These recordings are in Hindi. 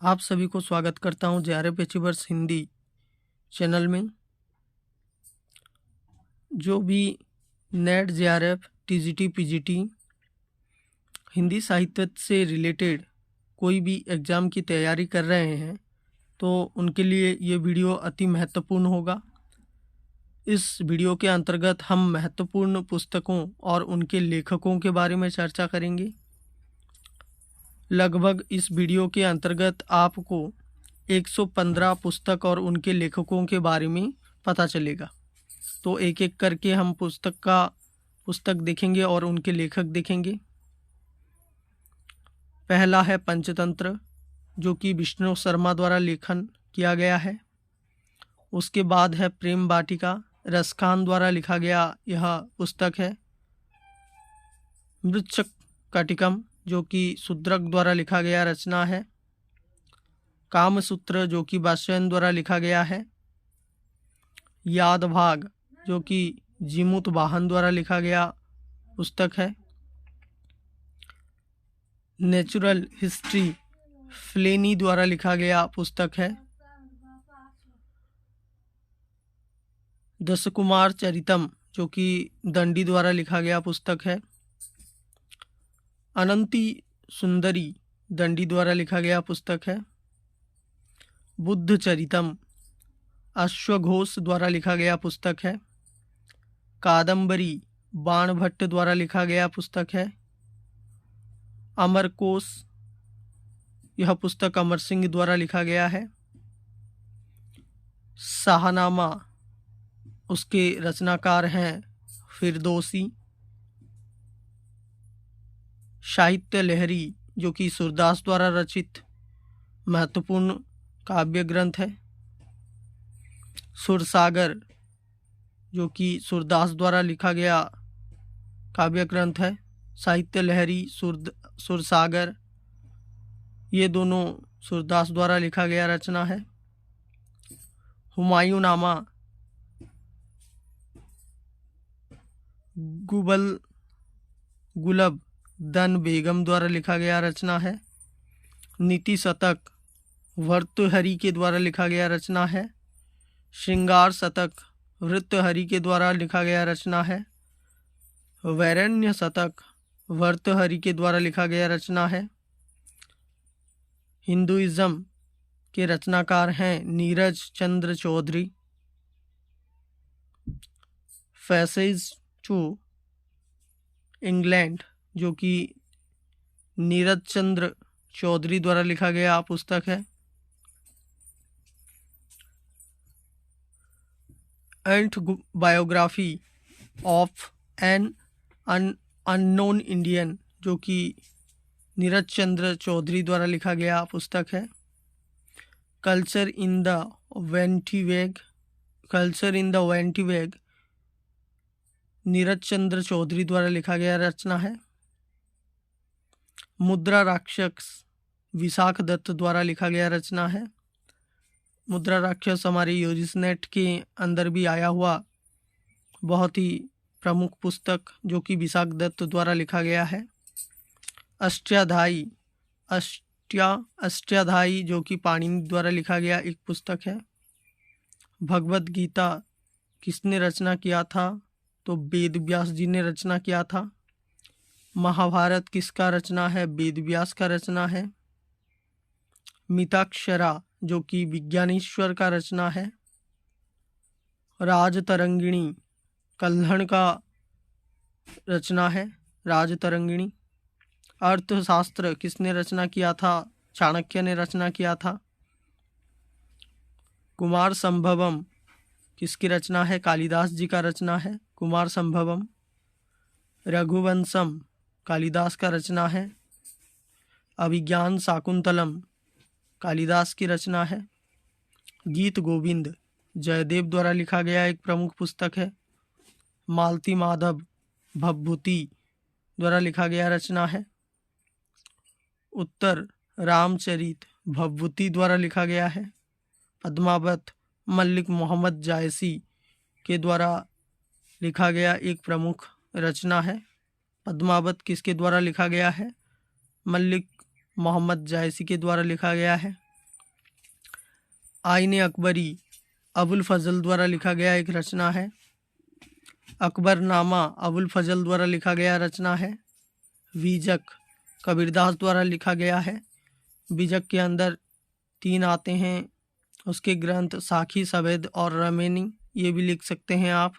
आप सभी को स्वागत करता हूं जेआरएफ अचीवर्स हिंदी चैनल में। जो भी net JRF TGT PGT Hindi साहित्य से रिलेटेड कोई भी एग्ज़ाम की तैयारी कर रहे हैं तो उनके लिए ये वीडियो अति महत्वपूर्ण होगा। इस वीडियो के अंतर्गत हम महत्वपूर्ण पुस्तकों और उनके लेखकों के बारे में चर्चा करेंगे। लगभग इस वीडियो के अंतर्गत आपको 115 पुस्तक और उनके लेखकों के बारे में पता चलेगा। तो एक एक करके हम पुस्तक देखेंगे और उनके लेखक देखेंगे। पहला है पंचतंत्र, जो कि विष्णु शर्मा द्वारा लेखन किया गया है। उसके बाद है प्रेम वाटिका, रसखान द्वारा लिखा गया यह पुस्तक है। मृच्छकटिकम, जो कि शूद्रक द्वारा लिखा गया रचना है। कामसूत्र, जो कि वात्स्यायन द्वारा लिखा गया है। याद भाग, जो कि जीमूत वाहन द्वारा लिखा गया पुस्तक है। नेचुरल हिस्ट्री, फ्लेनी द्वारा लिखा गया पुस्तक है। दशकुमार चरितम, जो कि दंडी द्वारा लिखा गया पुस्तक है। अनंती सुंदरी, दंडी द्वारा लिखा गया पुस्तक है। बुद्ध चरितम, अश्वघोष द्वारा लिखा गया पुस्तक है। कादंबरी, बाणभट्ट द्वारा लिखा गया पुस्तक है। अमरकोश, यह पुस्तक अमर सिंह द्वारा लिखा गया है। शाहनामा, उसके रचनाकार हैं फिरदौसी। साहित्य लहरी, जो कि सूरदास द्वारा रचित महत्वपूर्ण काव्य ग्रंथ है। सुरसागर, जो कि सूरदास द्वारा लिखा गया काव्य ग्रंथ है। साहित्य लहरी, सुरसागर, ये दोनों सूरदास द्वारा लिखा गया रचना है। हुमायूंनामा, गुलब दन बेगम द्वारा लिखा गया रचना है। नीति शतक, भर्तृहरि के द्वारा लिखा गया रचना है। श्रृंगार शतक, भर्तृहरि के द्वारा लिखा गया रचना है। वैरण्य शतक, भर्तृहरि के द्वारा लिखा गया रचना है। हिंदुइज्म के रचनाकार हैं नीरज चंद्र चौधरी। पैसेज टू इंग्लैंड, जो कि नीरज चंद्र चौधरी द्वारा लिखा गया पुस्तक है। Autobiography of an unknown Indian, जो कि नीरज चंद्र चौधरी द्वारा लिखा गया पुस्तक है। कल्चर इन द वेंटीवेग, नीरज चंद्र चौधरी द्वारा लिखा गया रचना है। मुद्रा राक्षस, विशाख दत्त द्वारा लिखा गया रचना है। मुद्रा राक्षस हमारे यूजीसी नेट के अंदर भी आया हुआ बहुत ही प्रमुख पुस्तक, जो कि विशाख दत्त द्वारा लिखा गया है। अष्टाध्यायी, जो कि पाणिनि द्वारा लिखा गया एक पुस्तक है। भगवद गीता किसने रचना किया था? तो वेद व्यास जी ने रचना किया था। महाभारत किसका रचना है? वेद व्यास का रचना है। मिताक्षरा, जो कि विज्ञानेश्वर का रचना है। राजतरंगिणी, कल्हण का रचना है राजतरंगिणी। अर्थशास्त्र किसने रचना किया था? चाणक्य ने रचना किया था। कुमार संभवम किसकी रचना है? कालिदास जी का रचना है कुमार संभवम। रघुवंशम कालिदास का रचना है। अभिज्ञान शाकुंतलम कालिदास की रचना है। गीत गोविंद जयदेव द्वारा लिखा गया एक प्रमुख पुस्तक है। मालती माधव भवभूति द्वारा लिखा गया रचना है। उत्तर रामचरित भवभूति द्वारा लिखा गया है। पद्मावत मलिक मोहम्मद जायसी के द्वारा लिखा गया एक प्रमुख रचना है। पद्मावत किसके द्वारा लिखा गया है? मलिक मोहम्मद जायसी के द्वारा लिखा गया है। आईने अकबरी अबुल फजल द्वारा लिखा गया एक रचना है। अकबरनामा अबुल फजल द्वारा लिखा गया रचना है। बीजक कबीरदास द्वारा लिखा गया है। बीजक के अंदर 3 आते हैं उसके ग्रंथ, साखी, सवेद और रमेनी, ये भी लिख सकते हैं आप।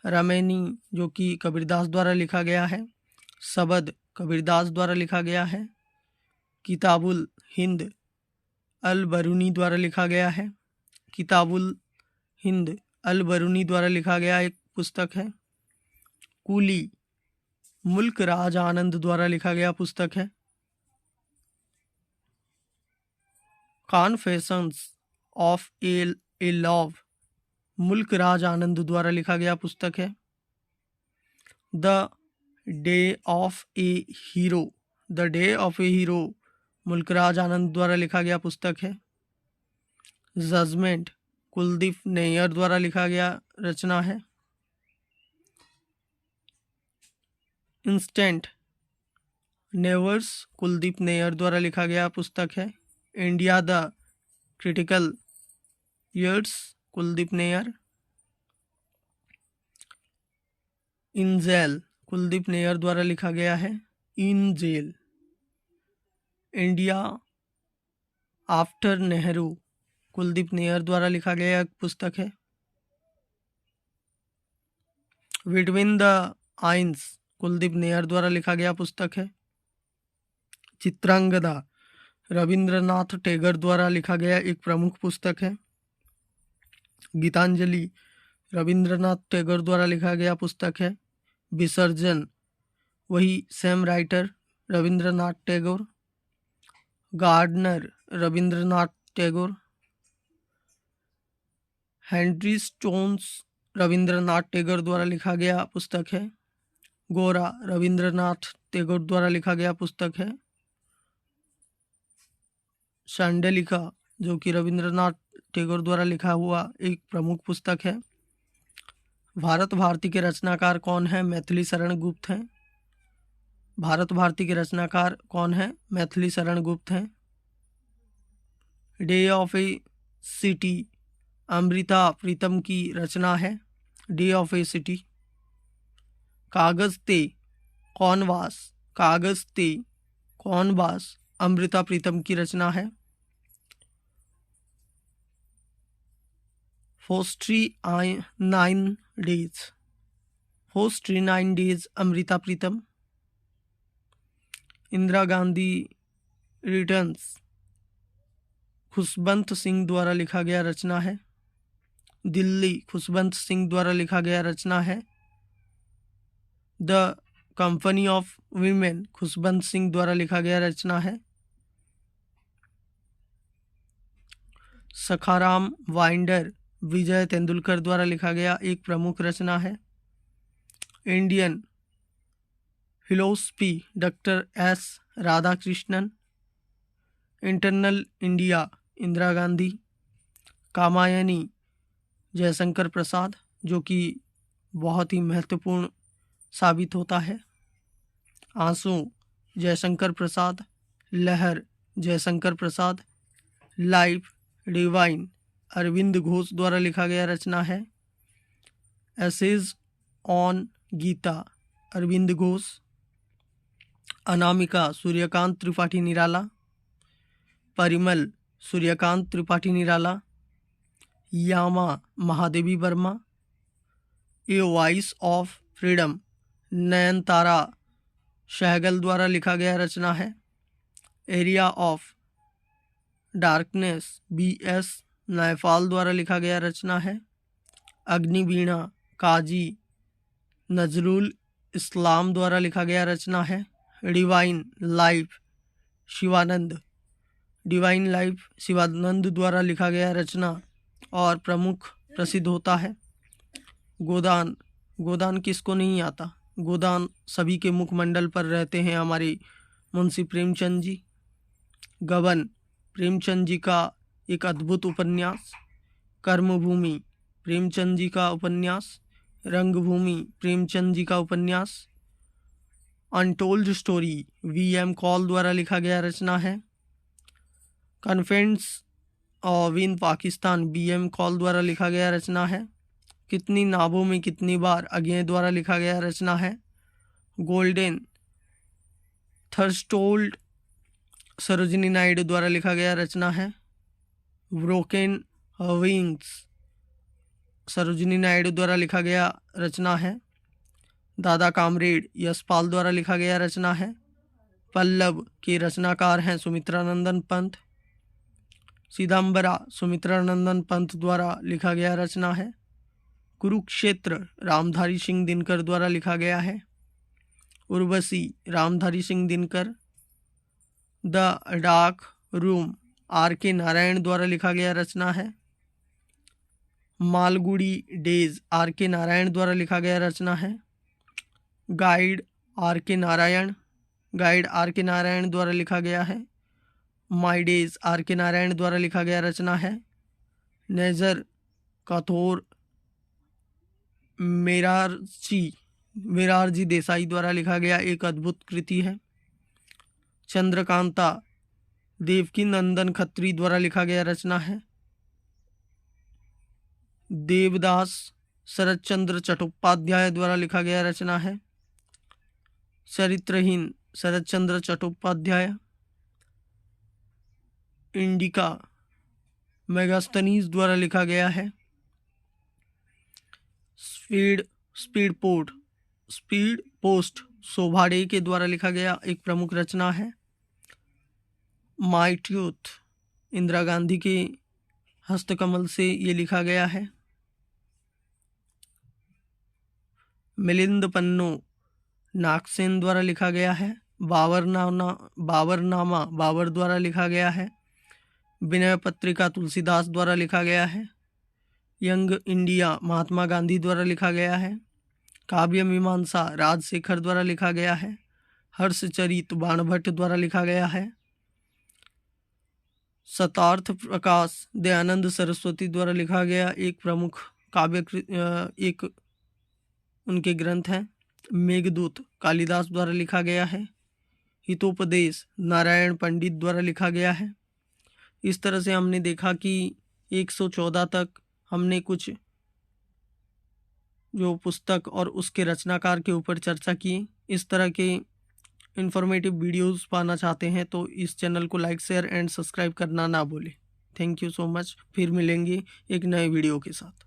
रमेनी जो कि कबीरदास द्वारा लिखा गया है। सबद कबीरदास द्वारा लिखा गया है। किताबुल हिंद अल बरूनी द्वारा लिखा गया है। किताबुल हिंद अल बरूनी द्वारा लिखा गया एक पुस्तक है। कूली मुल्क राज आनंद द्वारा लिखा गया पुस्तक है। कॉन्फेशंस ऑफ ए लव मुल्क राज आनंद द्वारा लिखा गया पुस्तक है। The day of A hero मुल्क राज आनंद द्वारा लिखा गया पुस्तक है। जजमेंट कुलदीप नैयर द्वारा लिखा गया रचना है। इंस्टेंट नेवर्स कुलदीप नैयर द्वारा लिखा गया पुस्तक है। India the critical years Kuldip Nayar. In jail Kuldip Nayar द्वारा लिखा गया है। In jail. India after Nehru Kuldip Nayar द्वारा लिखा गया एक पुस्तक है। Between the lines Kuldip Nayar द्वारा लिखा गया पुस्तक है। चित्रांगदा रविंद्रनाथ टैगोर द्वारा लिखा गया एक प्रमुख पुस्तक है। गीतांजलि रविंद्रनाथ टैगोर द्वारा लिखा गया पुस्तक है। विसर्जन वही same writer Rabindranath Tagore. Gardener Rabindranath Tagore. Hungry stones Rabindranath Tagore द्वारा लिखा गया पुस्तक है। गोरा रविंद्रनाथ टैगोर द्वारा लिखा गया पुस्तक है। शांडिलिका जो कि रविंद्रनाथ टैगोर द्वारा लिखा हुआ एक प्रमुख पुस्तक है। भारत भारती के रचनाकार कौन है? मैथिली शरण गुप्त हैं। भारत भारती के रचनाकार कौन है? मैथिली शरण गुप्त हैं। Day of a city Amrita Pritam की रचना है। Day of a city. Kagaz te canvas Amrita Pritam की रचना है। फोस्ट्री 9 डेज अमृता प्रीतम। इंदिरा गांधी रिटर्न्स खुशवंत सिंह द्वारा लिखा गया रचना है। दिल्ली खुशवंत सिंह द्वारा लिखा गया रचना है। The company of women Khushwant Singh द्वारा लिखा गया रचना है। सखाराम वाइंडर विजय तेंदुलकर द्वारा लिखा गया एक प्रमुख रचना है। Indian philosophy doctor S Radhakrishnan. Eternal India Indira Gandhi. Kamayani Jaishankar Prasad जो कि बहुत ही महत्वपूर्ण साबित होता है। आंसू जयशंकर प्रसाद। लहर जयशंकर प्रसाद। लाइफ डिवाइन अरविंद घोष द्वारा लिखा गया रचना है। Essays on Gita Aurobindo Ghosh. Anamika Suryakant Tripathi Nirala. Parimal Suryakant Tripathi Nirala. Yama Mahadevi Verma. A voice of freedom Nayantara Sahgal द्वारा लिखा गया रचना है। Area of darkness V S. Naipaul द्वारा लिखा गया रचना है। अग्निवीणा काजी नजरुल इस्लाम द्वारा लिखा गया रचना है। डिवाइन लाइफ शिवानंद द्वारा लिखा गया रचना और प्रमुख प्रसिद्ध होता है। गोदान किसको नहीं आता? गोदान सभी के मुखमंडल पर रहते हैं हमारे मुंशी प्रेमचंद जी। गबन प्रेमचंद जी का एक अद्भुत उपन्यास। कर्मभूमि प्रेमचंद जी का उपन्यास। रंगभूमि प्रेमचंद जी का उपन्यास। Untold story V.M. कॉल द्वारा लिखा गया रचना है। Confessions win Pakistan BM call द्वारा लिखा गया रचना है। कितनी नावों में कितनी बार अज्ञेय द्वारा लिखा गया रचना है। गोल्डन थर्स्टोल्ड सरोजिनी नायडू द्वारा लिखा गया रचना है। ब्रोकन विंग्स सरोजिनी नायडू द्वारा लिखा गया रचना है। दादा कामरेड यशपाल द्वारा लिखा गया रचना है। पल्लव के रचनाकार हैं सुमित्रानंदन पंत। सीताम्बरा सुमित्रानंदन पंत द्वारा लिखा गया रचना है। कुरुक्षेत्र रामधारी सिंह दिनकर द्वारा लिखा गया है। Urvashi Ramdhari Singh Dinkar. The dark room RK Narayan द्वारा लिखा गया रचना है। मालगुडी डेज RK नारायण द्वारा लिखा गया रचना है। गाइड RK नारायण द्वारा लिखा गया है। माई डेज RK नारायण द्वारा लिखा गया रचना है। नेजर काथोर मेरारजी देसाई द्वारा लिखा गया एक अद्भुत कृति है। चंद्रकांता देवकी नंदन खत्री द्वारा लिखा गया रचना है। देवदास शरद चंद्र चट्टोपाध्याय द्वारा लिखा गया रचना है। चरित्रहीन शरद चंद्र चट्टोपाध्याय। इंडिका मेगास्थनीज द्वारा लिखा गया है। स्पीड पोस्ट शोभा डे के द्वारा लिखा गया एक प्रमुख रचना है। माय ट्रूथ इंदिरा गांधी के हस्तकमल से ये लिखा गया है। मिलिंद पन्नो नागसेन द्वारा लिखा गया है। बाबरनामा बाबर द्वारा लिखा गया है। विनय पत्रिका तुलसीदास द्वारा लिखा गया है। यंग इंडिया महात्मा गांधी द्वारा लिखा गया है। काव्य मीमांसा राजशेखर द्वारा लिखा गया है। हर्षचरित बाणभट्ट द्वारा लिखा गया है। शतार्थ प्रकाश दयानंद सरस्वती द्वारा लिखा गया एक प्रमुख एक उनके ग्रंथ हैं। मेघदूत कालिदास द्वारा लिखा गया है। हितोपदेश नारायण पंडित द्वारा लिखा गया है। इस तरह से हमने देखा कि 114 तक हमने कुछ जो पुस्तक और उसके रचनाकार के ऊपर चर्चा की। इस तरह के इंफॉर्मेटिव वीडियोस पाना चाहते हैं तो इस चैनल को लाइक शेयर एंड सब्सक्राइब करना ना भूलें। Thank you so much. फिर मिलेंगे एक नए वीडियो के साथ।